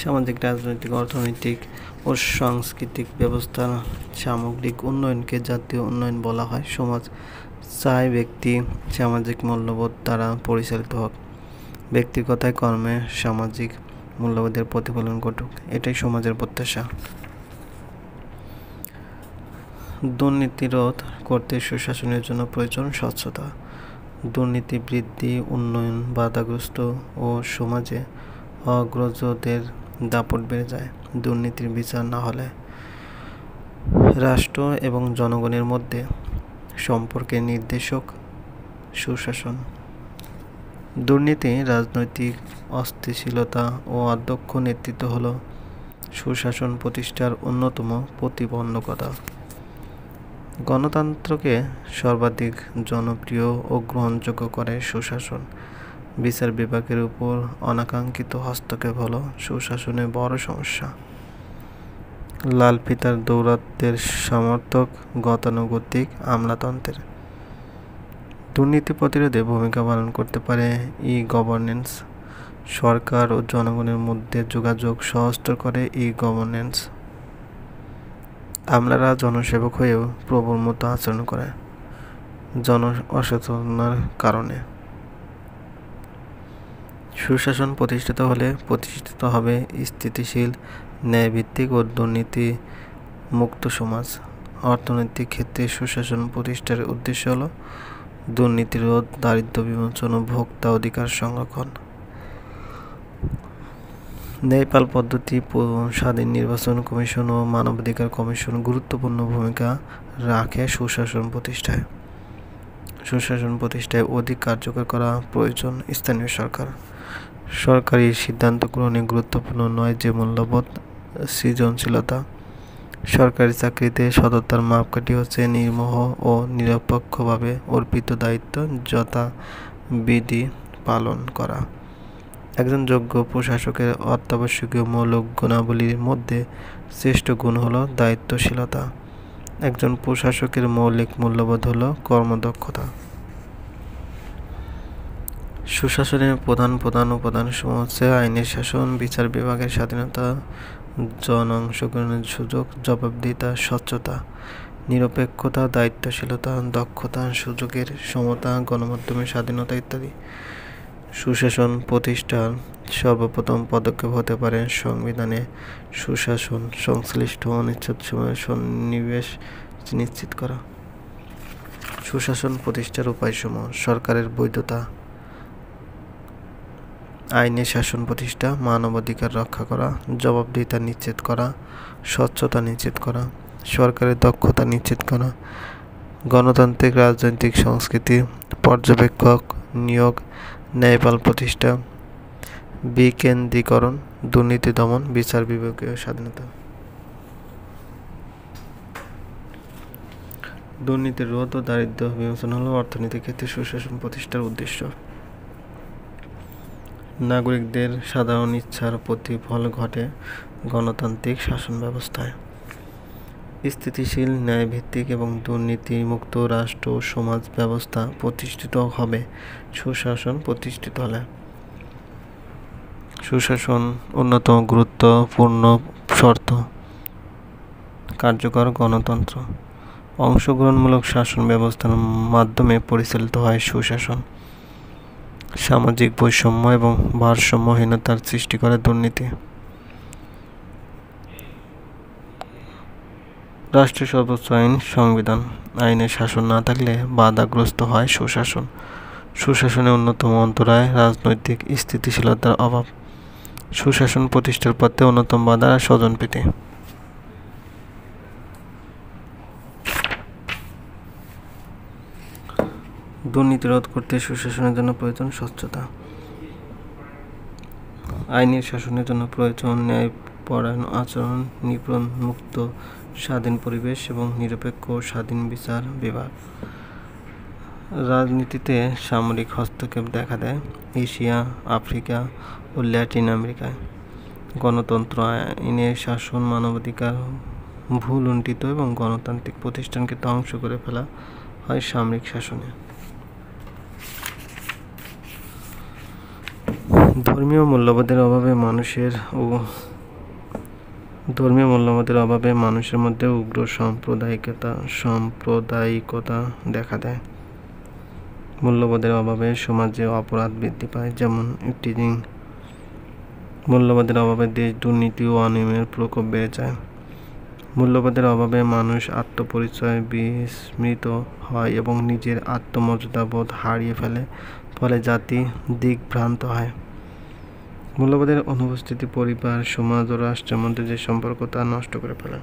সামাজিক, রাজনৈতিক, অর্থনৈতিক ও সাংস্কৃতিক ব্যবস্থার সামগ্রিক উন্নয়নকে জাতীয় উন্নয়ন বলা হয়। সমাজ চায় ব্যক্তি সামাজিক মূল্যবোধ দ্বারা পরিচালিত হোক, ব্যক্তির কথায় কর্মে সামাজিক মূল্যবোধের প্রতিফলন ঘটুক, এটাই সমাজের প্রত্যাশা। দুর্নীতি রোধ করতে সুশাসনের জন্য প্রয়োজন স্বচ্ছতা। দুর্নীতি বৃদ্ধি, উন্নয়ন বাধাগ্রস্ত ও সমাজে অগ্রজদের দাপট বেড়ে যায়। দুর্নীতির বিচার না হলে রাষ্ট্র এবং জনগণের মধ্যে সম্পর্কের নির্দেশক সুশাসন। দুর্নীতি, রাজনৈতিক অস্থিতিশীলতা ও অদক্ষ নেতৃত্ব হল সুশাসন প্রতিষ্ঠার অন্যতম প্রতিবন্ধকতা। গণতন্ত্রকে সর্বাধিক জনপ্রিয় ও গ্রহণযোগ্য করে সুশাসন। বিচার বিভাগের উপর অনাকাঙ্ক্ষিত হস্তক্ষেপ হল সুশাসনের বড় সমস্যা। লাল ফিতার দৌরাত্ম্যের সমর্থক গতানুগতিক আমলাতন্ত্রের। দুর্নীতি প্রতিরোধে ভূমিকা পালন করতে পারে ই-গভর্নেন্স। সরকার ও জনগণের মধ্যে যোগাযোগ সহজতর করে ই-গভর্নেন্স। আমলারা জনসেবক হয়েও প্রভুর মতো আচরণ করে জন অসচেতনতার কারণে। সুশাসন প্রতিষ্ঠিত হলে প্রতিষ্ঠিত হবে স্থিতিশীল, ন্যায়ভিত্তিক ও দুর্নীতি মুক্ত সমাজ। অর্থনৈতিক ক্ষেত্রে সুশাসন প্রতিষ্ঠার উদ্দেশ্য হল দুর্নীতি রোধ, দারিদ্র্য বিমোচন ও ভোক্তা অধিকার সংরক্ষণ। ন্যায়পাল পদ্ধতি, স্বাধীন নির্বাচন কমিশন ও মানবাধিকার কমিশন গুরুত্বপূর্ণ ভূমিকা রাখে সুশাসন প্রতিষ্ঠায়। সুশাসন প্রতিষ্ঠায় অধিক কার্যকর করা প্রয়োজন স্থানীয় সরকার। সরকারি সিদ্ধান্ত গ্রহণে গুরুত্বপূর্ণ নয় যে মূল্যবোধ, সৃজনশীলতা। সরকারি চাকরিতে সততার মাপকাঠি হচ্ছে নির্মোহ ও নিরপেক্ষভাবে অর্পিত দায়িত্ব যথাবিধি পালন করা। একজন যোগ্য প্রশাসকের অত্যাবশ্যকীয় মৌলিক গুণাবলীর মধ্যে শ্রেষ্ঠ গুণ হল দায়িত্বশীলতা। একজন প্রশাসকের মৌলিক মূল্যবোধ হল কর্মদক্ষতা। সুশাসনের প্রধান উপাদানসমূহ হচ্ছে আইনের শাসন, বিচার বিভাগের স্বাধীনতা, জন অংশগ্রহণের সুযোগ, জবাবদিহিতা, স্বচ্ছতা, নিরপেক্ষতা, দায়িত্বশীলতা, দক্ষতা, সুযোগের সমতা, গণমাধ্যমের স্বাধীনতা ইত্যাদি। সুশাসন প্রতিষ্ঠার সর্বপ্রথম পদক্ষেপ হতে পারে সংবিধানে সুশাসন সংশ্লিষ্ট অনিশ্চিত সময়ের সন্নিবেশ নিশ্চিত করা। সুশাসন প্রতিষ্ঠার উপায়সমূহ: সরকারের বৈধতা, আইনের শাসন প্রতিষ্ঠা, মানবাধিকার রক্ষা করা, জবাবদিহিতা নিশ্চিত করা, স্বচ্ছতা নিশ্চিত করা, সরকারের দক্ষতা নিশ্চিত করা, গণতান্ত্রিক রাজনৈতিক সংস্কৃতি, পর্যবেক্ষক নিয়োগ, ন্যায়পাল প্রতিষ্ঠা, বিকেন্দ্রীকরণ, দুর্নীতি দমন, বিচার বিভাগীয় স্বাধীনতা। দুর্নীতি রোধ ও দারিদ্র্য বিমোচন হল অর্থনীতির ক্ষেত্রে সুশাসন প্রতিষ্ঠার উদ্দেশ্য। নাগরিকদের সাধারণ ইচ্ছার প্রতিফলন ঘটে গণতান্ত্রিক শাসন ব্যবস্থায়। স্থিতিশীল, ন্যায়ভিত্তিক এবং দুর্নীতি মুক্ত রাষ্ট্র ও সমাজ ব্যবস্থা প্রতিষ্ঠিত হবে সুশাসন প্রতিষ্ঠিত হলে। সুশাসন অন্যতম গুরুত্বপূর্ণ শর্ত। কার্যকর গণতন্ত্র, অংশগ্রহণমূলক শাসন ব্যবস্থার মাধ্যমে পরিচালিত হয় সুশাসন। সামাজিক বৈষম্য এবং ভারসাম্যহীনতার সৃষ্টি করে দুর্নীতি। রাষ্ট্রের সর্বোচ্চ আইন সংবিধান। আইনের শাসন না থাকলে বাধাগ্রস্ত হয় সুশাসন। সুশাসনের অন্যতম অন্তরায় রাজনৈতিক স্থিতিশীলতার অভাব। সুশাসন প্রতিষ্ঠার পথে অন্যতম বাধা স্বজনপ্রীতি। দুর্নীতি রোধ করতে সুশাসনের জন্য প্রয়োজন স্বচ্ছতা। আইনের শাসনের জন্য প্রয়োজন ন্যায়পরায়ণ আচরণ, নিপীড়ন মুক্ত স্বাধীন পরিবেশ এবং নিরপেক্ষ স্বাধীন বিচার বিভাগ। রাজনীতিতে সামরিক হস্তক্ষেপ দেখা দেয় এশিয়া, আফ্রিকা ও ল্যাটিন আমেরিকায়। গণতন্ত্র, আইনের শাসন, মানবাধিকার ভুলুণ্ঠিত এবং গণতান্ত্রিক প্রতিষ্ঠানকে ধ্বংস করে ফেলা হয় সামরিক শাসনে। ধর্মীয় মূল্যবোধের অভাবে মানুষের ও ধর্মীয় মূল্যবোধের অভাবে মানুষের মধ্যে উগ্র সাম্প্রদায়িকতা দেখা দেয়। মূল্যবোধের অভাবে সমাজে অপরাধ বৃদ্ধি পায়, যেমন ইভটিজিং। মূল্যবোধের অভাবে দেশ দুর্নীতি ও অনিয়মের প্রকোপ বেড়ে যায়। মূল্যবোধের অভাবে মানুষ আত্মপরিচয় বিস্মৃত হয় এবং নিজের আত্মমর্যাদাবোধ হারিয়ে ফেলে, ফলে জাতি দিকভ্রান্ত হয়। মূল্যবোধের অনুপস্থিতি পরিবার, সমাজ ও রাষ্ট্রের মধ্যে যে সম্পর্ক তা নষ্ট করে ফেলে।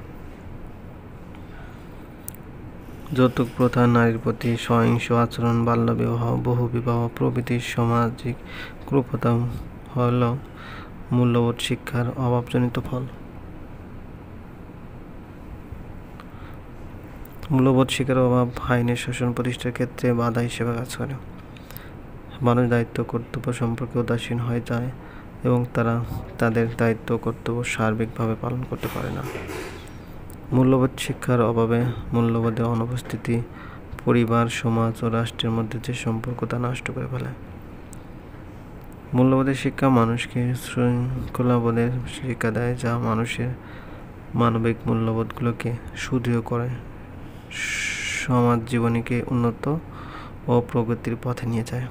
যৌতুক প্রথা, নারীর প্রতি সহিংস আচরণ, বাল্যবিবাহ, বহুবিবাহ প্রভৃতি সামাজিক কুপ্রথা হল মূল্যবোধ শিক্ষার অভাবজনিত ফল। মূল্যবোধ শিক্ষার অভাব আইনের শাসন প্রতিষ্ঠার ক্ষেত্রে বাধা হিসেবে কাজ করে। মানুষ দায়িত্ব কর্তব্য সম্পর্কে উদাসীন হয়ে যায় এবং তারা তাদের দায়িত্ব কর্তব্য সার্বিকভাবে পালন করতে পারে না। মূল্যবোধ শিক্ষার অভাবে মূল্যবোধের অনুপস্থিতি পরিবার, সমাজ ও রাষ্ট্রের মধ্যে যে সম্পর্ক তা নষ্ট করে ফেলে। মূল্যবোধের শিক্ষা মানুষকে শৃঙ্খলাবোধের শিক্ষা দেয়, যা মানুষের মানবিক মূল্যবোধগুলোকে সুদৃঢ় করে, সমাজ জীবনীকে উন্নত ও প্রগতির পথে নিয়ে যায়।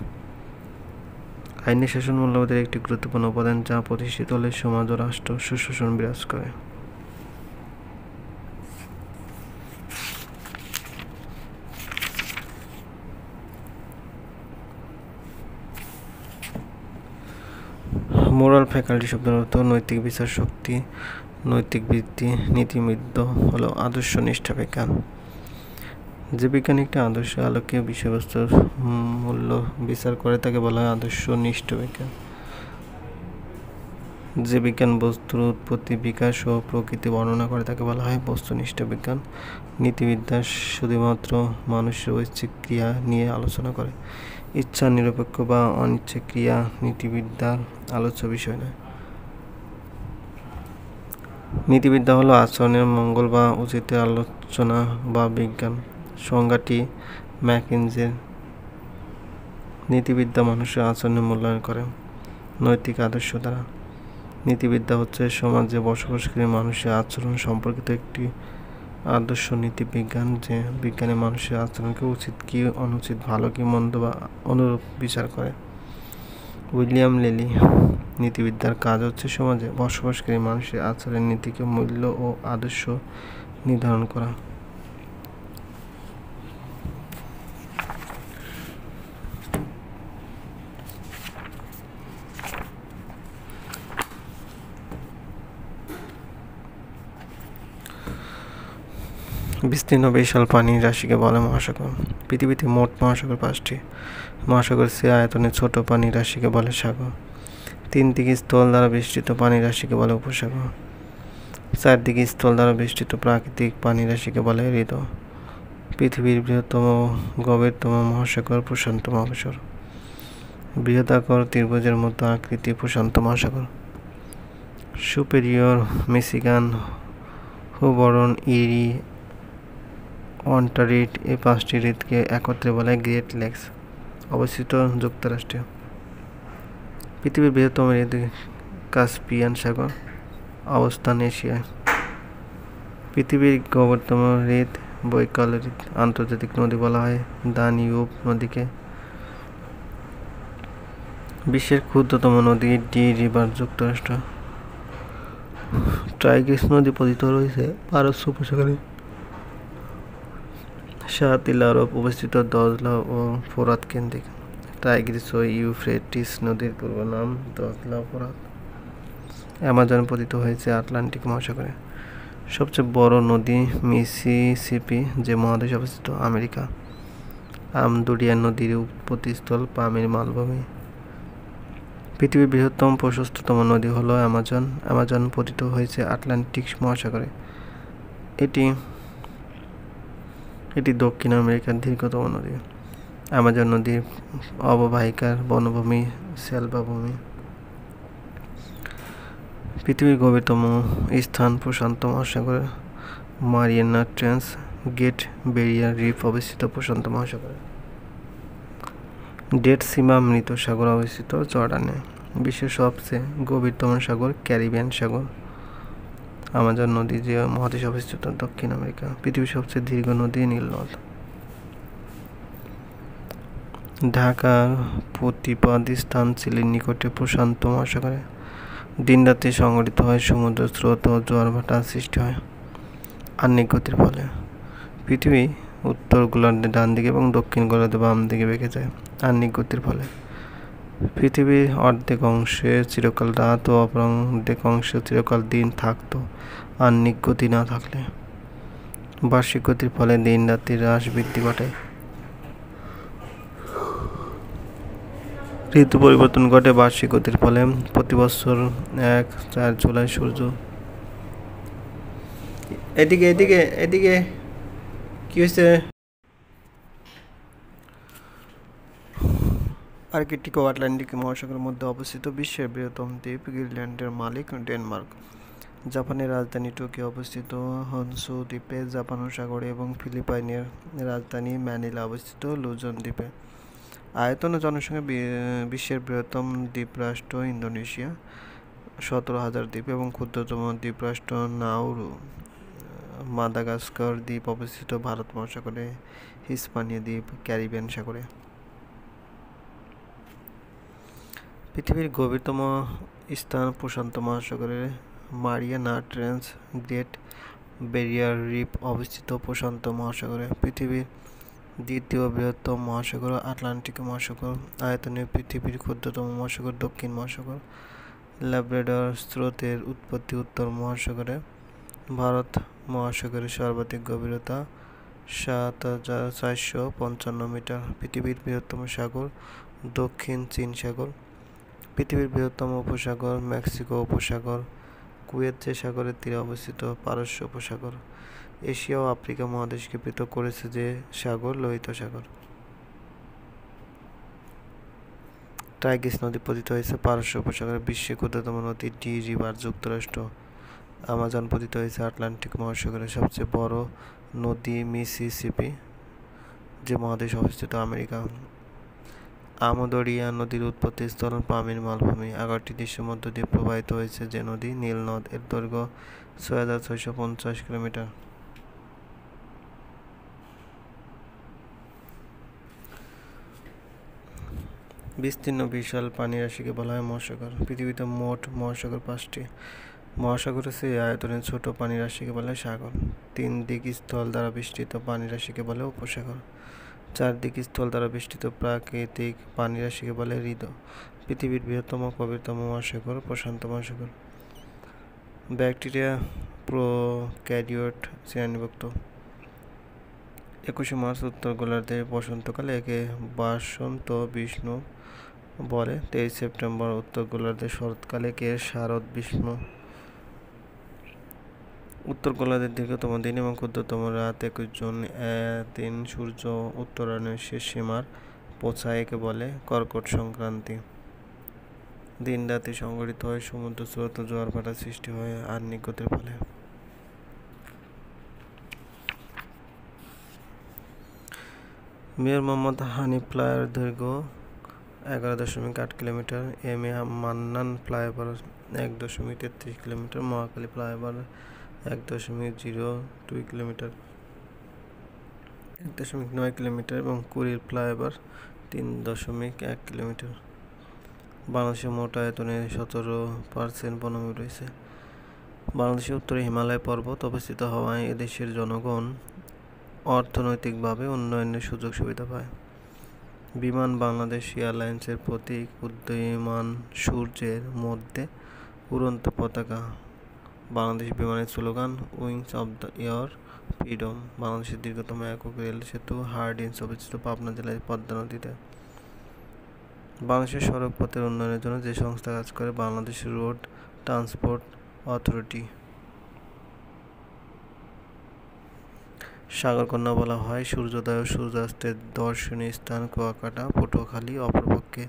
আইনের শাসন মূল্যবোধের একটি গুরুত্বপূর্ণ উপাদান, যা প্রতিষ্ঠিত হলে সমাজ ও রাষ্ট্র সুশাসন বিরাজ করে। মোরাল ফ্যাকাল্টি শব্দের অর্থ নৈতিক বিচার শক্তি, নৈতিক বৃত্তি। নীতিবিদ হলো আদর্শ নিষ্ঠা বিজ্ঞান। যে বিজ্ঞান একটি আদর্শ আলোকে বিষয়বস্তুর মূল্য বিচার করে তাকে বলা হয় আদর্শ নিষ্ঠ বিজ্ঞান। যে বিজ্ঞান বস্তুর উৎপত্তি, বিকাশ ও প্রকৃতি বর্ণনা করে তাকে বলা হয় বস্তুনিষ্ঠ বিজ্ঞান। নীতিবিদ্যা শুধুমাত্র মানুষের ঐচ্ছিক ক্রিয়া নিয়ে আলোচনা করে। ইচ্ছা নিরপেক্ষ বা অনিচ্ছাকৃত ক্রিয়া নীতিবিদ্যার আলোচ্য বিষয় নয়। নীতিবিদ্যা হলো আচরণের মঙ্গল বা উচিতের আলোচনা বা বিজ্ঞান। সংজ্ঞাটি ম্যাকিনজের। নীতিবিদ্যা মানুষের আচরণের মূল্যায়ন করে নৈতিক আদর্শ দ্বারা। নীতিবিদ্যা হচ্ছে সমাজে বসবাসকারী মানুষের আচরণ সম্পর্কিত একটি আদর্শ নীতি বিজ্ঞান, যে বিজ্ঞানে মানুষের আচরণকে উচিত কি অনুচিত, ভালো কি মন্দ বা অনুরূপ বিচার করে। উইলিয়াম লেলি। নীতিবিদ্যার কাজ হচ্ছে সমাজে বসবাসকারী মানুষের আচরণের নীতিকে মূল্য ও আদর্শ নির্ধারণ করা। বিস্তীর্ণ বিশাল পানির রাশিকে বলে মহাসাগর। পৃথিবীতে মোট মহাসাগর 5টি। মহাসাগর চেয়ে আয়তনে ছোট পানির রাশিকে বলে সাগর। 3 দিকে স্থল দ্বারা বেষ্টিত পানির রাশিকে বলে উপসাগর। 4 দিকে স্থল দ্বারা বেষ্টিত প্রাকৃতিক পানির রাশিকে বলে হ্রদ। পৃথিবীর বৃহত্তম গভীরতম মহাসাগর প্রশান্ত মহাসাগর। বৃহদাকার ত্রিভুজের মতো আকৃতি প্রশান্ত মহাসাগর। সুপেরিয়র, মিশিগান, হুবরন, ইরি, অন্টারিড এই 5টি হ্রদকে একত্রে বলে গ্রেট লেকস। অবস্থিত যুক্তরাষ্ট্রে। পৃথিবীর বৃহত্তম হ্রদ কাস্পিয়ান সাগর। অবস্থান এশিয়ায়। পৃথিবীর গভীরতম হ্রদ বৈকাল হ্রদ। আন্তর্জাতিক নদী বলা হয় দানিউব নদীকে। বিশ্বের ক্ষুদ্রতম নদী ডি রিভার, যুক্তরাষ্ট্র। টাইগ্রিস নদী পতিত রয়েছে পারস্য উপসাগরে। শাতিল আরব অবস্থিত দজলা ও ফোরাত কেন্দ্রিক। টাইগ্রিস ও ইউফ্রেটিস নদীর পূর্ব নাম দজলা ও ফোরাত। অ্যামাজন পতিত হয়েছে আটলান্টিক মহাসাগরে। সবচেয়ে বড় নদী মিসিসিপি, যে মহাদেশে অবস্থিত আমেরিকা। আমদুরিয়া নদীর উৎপত্তিস্থল পামির মালভূমি। পৃথিবীর বৃহত্তম প্রশস্ততম নদী হলো অ্যামাজন। অ্যামাজন পতিত হয়েছে আটলান্টিক মহাসাগরে। এটি দক্ষিণ আমেরিকার দীর্ঘতম নদী। অ্যামাজন নদীর অববাহিকার বনভূমি সেলভা ভূমি। পৃথিবীর গভীরতম স্থান প্রশান্ত মহাসাগর। Mariana Trench, Great Barrier Reef অবস্থিত প্রশান্ত মহাসাগরে। ডেড সি বা মৃত সাগর অবস্থিত জর্ডানে। বিশ্বের সবচেয়ে গভীরতম সাগর ক্যারিবিয়ান সাগর। আমাজন নদী যে মহাদেশে অবস্থিত দক্ষিণ আমেরিকা। পৃথিবীর সবচেয়ে দীর্ঘ নদী নীল নদ। ঢাকার প্রতিপাদি স্থান চিলির নিকটে প্রশান্ত মহাসাগরে। দিনরাতে সংঘটিত হয় সমুদ্র স্রোত ও জোয়ার ভাটার সৃষ্টি হয় আহ্নিক গতির ফলে। পৃথিবী উত্তর গোলার্ধে ডান দিকে এবং দক্ষিণ গোলার্ধে বাম দিকে বেঁকে যায় আহ্নিক গতির ফলে। পৃথিবীর অর্ধেক অংশে চিরকাল রাত ও অপর অর্ধেক অংশে চিরকাল দিন থাকত আহ্নিক গতি না থাকলে। বার্ষিক গতির ফলে দিন রাত্রির হ্রাস বৃদ্ধি ঘটে। ঋতু পরিবর্তন ঘটে বার্ষিক গতির ফলে। প্রতি বছর 1-4 জুলাই সূর্য এদিকে এদিকে এদিকে কি হয়েছে? আর্কটিক ও আটলান্টিক মহাসাগরের মধ্যে অবস্থিত বিশ্বের বৃহত্তম দ্বীপ। গ্রিনল্যান্ডের মালিক ডেনমার্ক। জাপানের রাজধানী টোকিও অবস্থিত হনশু দ্বীপে জাপান সাগরে এবং ফিলিপাইনের রাজধানী ম্যানিলা অবস্থিত লুজন দ্বীপে। আয়তন ও জনসংখ্যা বিশ্বের বৃহত্তম দ্বীপরাষ্ট্র ইন্দোনেশিয়া 17,000 দ্বীপ এবং ক্ষুদ্রতম দ্বীপরাষ্ট্র নাউরু। মাদাগাস্কার দ্বীপ অবস্থিত ভারত মহাসাগরে। হিস্পানিয়া দ্বীপ ক্যারিবিয়ান সাগরে। পৃথিবীর গভীরতম স্থান প্রশান্ত মহাসাগরে। Mariana Trench Great Barrier Reef অবস্থিত প্রশান্ত মহাসাগরে। পৃথিবীর দ্বিতীয় বৃহত্তম মহাসাগর আটলান্টিক মহাসাগর। আয়তনে পৃথিবীর ক্ষুদ্রতম মহাসাগর দক্ষিণ মহাসাগর। ল্যাব্রাডর স্রোতের উৎপত্তি উত্তর মহাসাগরে। ভারত মহাসাগরের সর্বাধিক গভীরতা 7,455 মিটার। পৃথিবীর বৃহত্তম সাগর দক্ষিণ চীন সাগর। পৃথিবীর বৃহত্তম উপসাগর মেক্সিকো উপসাগর। কুয়েত যে সাগরের তীরে অবস্থিত পারস্য উপসাগর। এশিয়া ও আফ্রিকা মহাদেশকে পৃথক করেছে যে সাগর লোহিত সাগর। টাইগ্রিস নদী পতিত হয়েছে পারস্য উপসাগরে। বিশ্বের ক্ষুদ্রতম নদী ডি রিভার যুক্তরাষ্ট্র। আমাজন পতিত হয়েছে আটলান্টিক মহাসাগরে। সবচেয়ে বড় নদী মিসিসিপি যে মহাদেশে অবস্থিত আমেরিকা। আমদরিয়া নদীর উৎপত্তিস্থল পামির মালভূমি। 11টি দেশের মধ্য দিয়ে প্রবাহিত হয়েছে যে নদী নীল নদ। এর দৈর্ঘ্য 6,650 কিলোমিটার। বিস্তীর্ণ বিশাল পানিরাশিকে বলা হয় মহাসাগর। পৃথিবীতে মোট মহাসাগর 5টি। মহাসাগরের চেয়ে আয়তনে ছোট পানিরাশিকে বলে সাগর। 3 দিক স্থল দ্বারা বেষ্টিত পানিরাশিকে বলে উপসাগর। 4 দিক স্থল দ্বারা বেষ্টিত প্রাকৃতিক পানিরাশিকে বলে হ্রদ। পৃথিবীর বৃহত্তম গভীরতম মহাসাগর প্রশান্ত মহাসাগর। ব্যাকটেরিয়া প্রোক্যারিওট শ্রেণীভুক্ত। 21শে মার্চ উত্তর গোলার্ধের বসন্তকালে একে বাসন্ত বিষ্ণু বলে। 23 সেপ্টেম্বর উত্তর গোলার্ধের শরৎকালে একে শারদ বিষ্ণু। উত্তর গোলার্ধের দীর্ঘতম দিন এবং ক্ষুদ্রতম রাত 21 জুন। দিন সূর্য উত্তরায়ণের শেষ সীমার পৌঁছায় একে বলে কর্কট সংক্রান্তি। দিন রাতে সংঘটিত হয় সমুদ্র স্রোত ও জোয়ার ভাটার সৃষ্টি হয় আহ্নিক গতির ফলে। মির মোহাম্মদ হানিফ ফ্লাইওভার দৈর্ঘ্য 11.8 kilometre. M A Mannan flyover 1.33 kilometre. Mohakhali flyover 1.02 kilometre 1.9 kilometre এবং কুড়িল ফ্লাইওভার 3.1 কিলোমিটার। বাংলাদেশের মোট আয়তনের 17% বনভূমি রয়েছে। বাংলাদেশের উত্তরে হিমালয় পর্বত অবস্থিত হওয়ায় এদেশের জনগণ অর্থনৈতিকভাবে উন্নয়নের সুযোগ সুবিধা পায়। বিমান বাংলাদেশ এয়ারলাইন্সের প্রতীক উদীয়মান সূর্যের মধ্যে উড়ন্ত পতাকা। বাংলাদেশ বিমানের slogan wings of the air freedom. বাংলাদেশের দীর্ঘতম একক রেল সেতু হার্ডিঞ্জ অবস্থিত পাবনা জেলায় পদ্মা নদীতে। বাংলাদেশের সড়ক পথের উন্নয়নের জন্য যে সংস্থা কাজ করে বাংলাদেশ রোড ট্রান্সপোর্ট অথরিটি। সাগরকন্যা বলা হয় সূর্যোদয় ও সূর্যাস্তের দর্শনীয় স্থান কুয়াকাটা পটুয়াখালী। অপরপক্ষে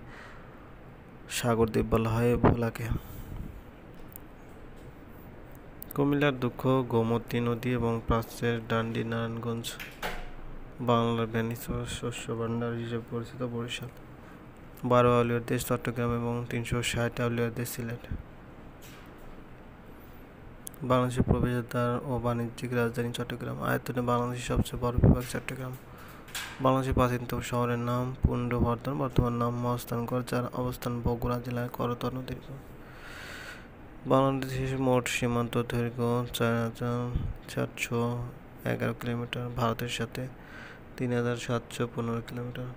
সাগরদ্বীপ বলা হয় ভোলাকে। কুমিল্লার দুঃখ গোমতী নদী এবং প্রাচ্যের ডান্ডি নারায়ণগঞ্জ। বাংলার ভেনিস শস্য ভাণ্ডার হিসেবে পরিচিত বরিশাল। 12 আউলিয়ার দেশ চট্টগ্রাম এবং 360 আউলিয়ার দেশ সিলেট। বাংলাদেশের প্রবেশদ্বার ও বাণিজ্যিক রাজধানী চট্টগ্রাম। আয়তনে বাংলাদেশের সবচেয়ে বড় বিভাগ চট্টগ্রাম। বাংলাদেশের প্রাচীনতম শহরের নাম পুন্ড্রবর্ধন, বর্তমান নাম মহাস্থানগড়, যার অবস্থান বগুড়া জেলার করতোয়া নদীর উপর। বাংলাদেশের মোট সীমান্ত দৈর্ঘ্য ৪,৪১১ কিলোমিটার, ভারতের সাথে ৩,৭১৫ কিলোমিটার।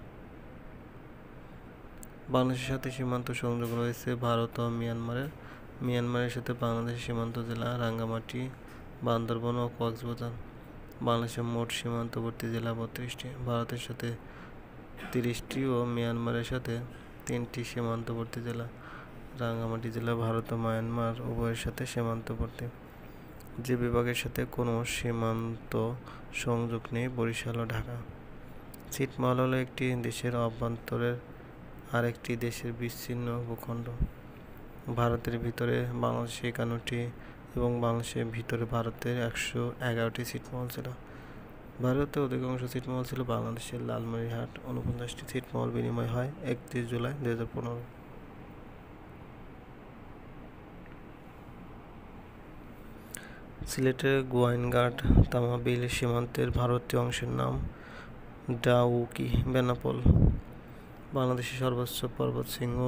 বাংলাদেশের সাথে সীমান্ত সংযোগ রয়েছে ভারত ও মিয়ানমারের সাথে বাংলাদেশের সীমান্ত জেলা রাঙ্গামাটি, বান্দরবান ও কক্সবাজার। বাংলাদেশের মোট সীমান্তবর্তী জেলা ৩২টি, ভারতের সাথে ৩০টি ও মিয়ানমারের সাথে ৩টি সীমান্তবর্তী জেলা। রাঙ্গামাটি জেলা ভারত ও মিয়ানমার উভয়ের সাথে সীমান্তবর্তী। যে বিভাগের সাথে কোনো সীমান্ত সংযোগ নেই, বরিশাল ও ঢাকা। ছিটমহল হলো একটি দেশের অভ্যন্তরের আরেকটি দেশের বিচ্ছিন্ন ভূখণ্ড। ভারতের ভিতরে বাংলাদেশে ৫১টি এবং বাংলাদেশের ভিতরে ভারতের ১১১টি ছিটমহল ছিল। ভারতের অধিকাংশ ছিটমহল ছিল বাংলাদেশের লালমনিরহাট। ৪৯টি ছিটমহল বিনিময় হয় ৩১ জুলাই ২০১৫। সিলেটের গোয়াইনঘাট তামাবিল সীমান্তের ভারতীয় অংশের নাম ডাউকি বেনাপোল। বাংলাদেশের সর্বোচ্চ পর্বতশৃঙ্গ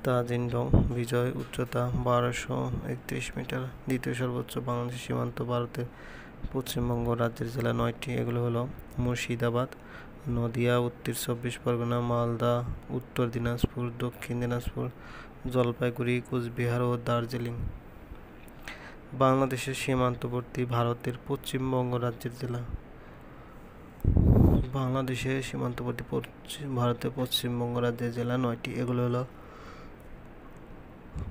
তাজিংডং বিজয়, উচ্চতা ১২৩১ মিটার। দ্বিতীয় সর্বোচ্চ বাংলাদেশের সীমান্ত ভারতের পশ্চিমবঙ্গ রাজ্যের জেলা ৯টি, এগুলো হলো মুর্শিদাবাদ, নদিয়া, উত্তর ২৪ পরগনা, মালদা, উত্তর দিনাজপুর, দক্ষিণ দিনাজপুর, জলপাইগুড়ি, কোচবিহার ও দার্জিলিং। বাংলাদেশের সীমান্তবর্তী ভারতের পশ্চিমবঙ্গ রাজ্যের জেলা। বাংলাদেশের সীমান্তবর্তী ভারতের পশ্চিমবঙ্গ রাজ্যের জেলা ৯টি, এগুলো হলো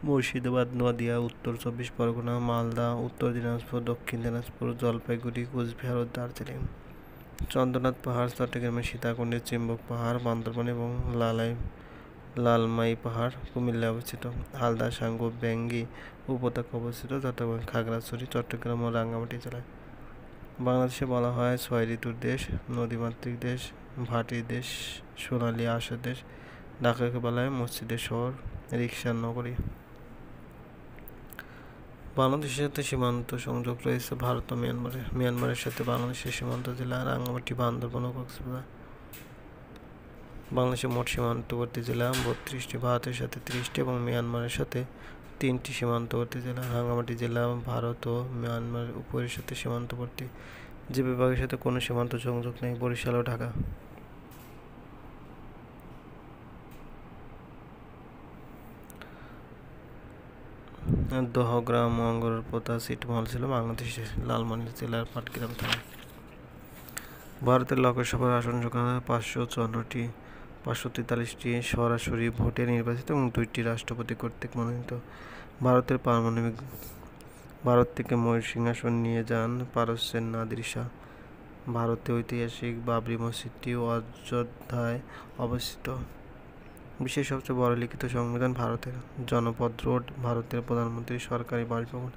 মুর্শিদাবাদ, নদিয়া, উত্তর ২৪ পরগনা, মালদা, উত্তর দিনাজপুর, দক্ষিণ দিনাজপুর, জলপাইগুড়ি, কোচবিহার ও দার্জিলিং। চন্দ্রনাথ পাহাড় চট্টগ্রামের সীতাকুণ্ডের, চিম্বক পাহাড় বান্দরবান এবং লালমাই পাহাড় কুমিল্লায় অবস্থিত। হালদা সাঙ্গু বেঙ্গি উপত্যকা অবস্থিত চট্টগ্রাম, খাগড়াছড়ি, চট্টগ্রাম ও রাঙ্গামাটি জেলায়। বাংলাদেশে বলা হয় ৬ ঋতুর দেশ, নদীমাতৃক দেশ, ভাটির দেশ, সোনালী আঁশের দেশ। ঢাকাকে বলা হয় মসজিদের শহর, রিকশার নগরী। বাংলাদেশের সাথে সীমান্ত সংযোগ রয়েছে ভারত ও মিয়ানমারের সাথে বাংলাদেশের সীমান্ত জেলা রাঙ্গামাটি, বান্দরবান ও কক্সবাজার। বাংলাদেশের মোট সীমান্তবর্তী জেলা ৩২টি, ভারতের সাথে ৩০টি এবং মিয়ানমারের সাথে ৩টি সীমান্তবর্তী জেলা। রাঙ্গামাটি জেলা ভারত ও মিয়ানমার উভয়ের সাথে সীমান্তবর্তী। যে বিভাগের সাথে কোনো সীমান্ত সংযোগ নেই, বরিশাল ও ঢাকা। দহগ্রাম ও অঙ্গরপোতা ছিটমহল ছিল বাংলাদেশের লালমনিরহাট জেলার পাটগ্রাম থানায়। ভারতের লোকসভার আসন সংখ্যা ৫৫৪টি, ৫৪৩টি সরাসরি ভোটে নির্বাচিত এবং ২টি রাষ্ট্রপতি কর্তৃক মনোনীত। ভারত থেকে ময়ূর সিংহাসন নিয়ে যান পারস্যের নাদির শাহ। ভারতে ঐতিহাসিক বাবরি মসজিদটি অযোধ্যায় অবস্থিত। বিশ্বের সবচেয়ে বড় লিখিত সংবিধান ভারতের। জনপদ রোড ভারতের প্রধানমন্ত্রীর সরকারি বাসভবন।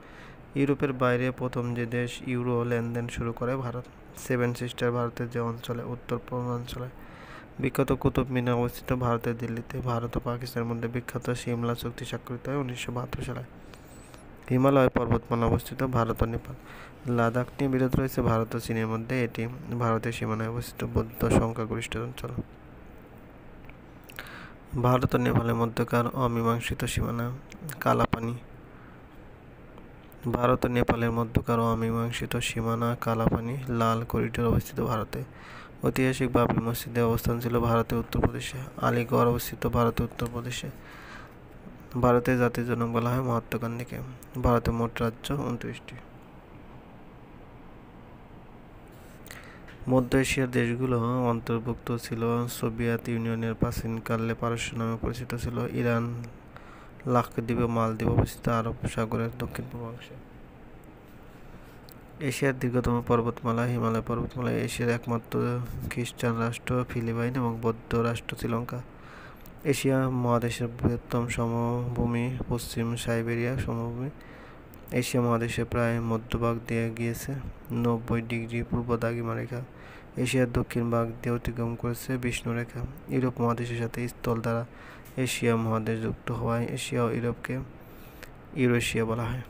ইউরোপের বাইরে প্রথম যে দেশ ইউরো লেনদেন শুরু করে ভারত। সেভেন সিস্টার ভারতের যে অঞ্চলে উত্তর পূর্বাঞ্চলে। বিখ্যাত কুতুব মিনার অবস্থিত ভারতের দিল্লিতে। ভারত ও পাকিস্তানের মধ্যে বিখ্যাত সিমলা চুক্তি স্বাক্ষরিত হয় ১৯৭২ সালে। হিমালয় পর্বতমালা অবস্থিত ভারত ও নেপাল। লাদাখ নিয়ে বিরোধ রয়েছে ভারত ও চীনের মধ্যে। এটি ভারতের সীমানায় অবস্থিত বৌদ্ধ সংখ্যাগরিষ্ঠ অঞ্চল। ভারত ও নেপালের মধ্যকার অমীমাংসিত সীমানা কালাপানি। ভারত ও নেপালের মধ্যকার অমীমাংসিত সীমানা কালাপানি লাল করিডোর অবস্থিত ভারতে। ঐতিহাসিক বাবরি মসজিদের অবস্থান ছিল ভারতের উত্তরপ্রদেশে। আলিগড় অবস্থিত ভারতের উত্তরপ্রদেশে। ভারতের জাতির জনক বলা হয় মহাত্মা গান্ধীকে। ভারতের মোট রাজ্য ২৯টি। মধ্য এশিয়ার দেশগুলো অন্তর্ভুক্ত ছিল সোভিয়েত ইউনিয়নের। প্রাচীনকালে পারস্য নামে পরিচিত ছিল। ইরান, লাক্ষদ্বীপ ও মালদ্বীপ অবস্থিত আরব সাগরের দক্ষিণ পূর্ব অংশে। এশিয়ার দীর্ঘতম পর্বতমালা হিমালয় পর্বতমালা। এশিয়ার একমাত্র খ্রিস্টান রাষ্ট্র ফিলিপাইন এবং বৌদ্ধ রাষ্ট্র শ্রীলঙ্কা। এশিয়া মহাদেশের বৃহত্তম সমভূমি পশ্চিম সাইবেরিয়া সমভূমি। এশিয়া মহাদেশে প্রায় মধ্যভাগ দিয়ে গিয়েছে ৯০ ডিগ্রি পূর্ব দ্রাঘিমা রেখা। এশিয়ার দক্ষিণ ভাগ দিয়ে অতিক্রম করেছে বিষ্ণু রেখা। ইউরোপ মহাদেশের সাথে স্থল দ্বারা এশিয়া মহাদেশ যুক্ত হওয়ায় এশিয়া ও ইউরোপকে ইউরেশিয়া বলা হয়।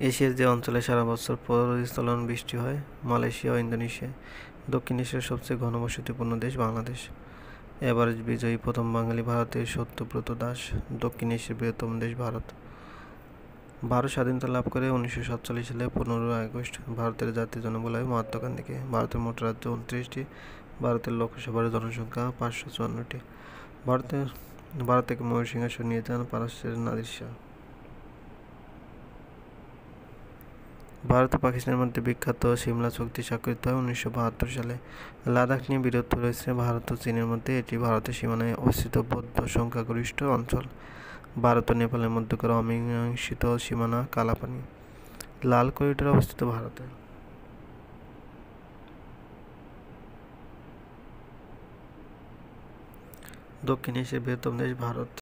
এশিয়ার যে অঞ্চলে সারা বছর পরিস্থলন বৃষ্টি হয়, মালয়েশিয়া ও ইন্দোনেশিয়া। দক্ষিণ এশিয়ার সবচেয়ে ঘনবসতিপূর্ণ দেশ বাংলাদেশ। এভারেস্ট বিজয়ী প্রথম বাঙালি ভারতের সত্যব্রত দাস। দক্ষিণ এশিয়ার বৃহত্তম দেশ ভারত। ভারত স্বাধীনতা লাভ করে 1947 সালে 15 আগস্ট। ভারতের জাতীয় জনক বলা হয় মহাত্মা গান্ধীকে। ভারতের মোট রাজ্য 29টি। ভারতের লোকসভার জনসংখ্যা 554টি। ভারত থেকে ময়ূর সিংহাসন নিয়ে যান পারস্যের নাদির শাহ। ভারত ও পাকিস্তানের মধ্যে বিখ্যাত সিমলা চুক্তি স্বাক্ষরিত হয় 1972 সালে। লাদাখ নিয়ে বিরোধ রয়েছে ভারত ও চীনের মধ্যে। এটি ভারতের সীমানায় অবস্থিত বৌদ্ধ সংখ্যাগরিষ্ঠ অঞ্চল। ভারত ও নেপালের মধ্যকার অমীমাংসিত সীমানা কালাপানি। লাল করিডোর অবস্থিত ভারতে। দক্ষিণ এশিয়ার বৃহত্তম দেশ ভারত।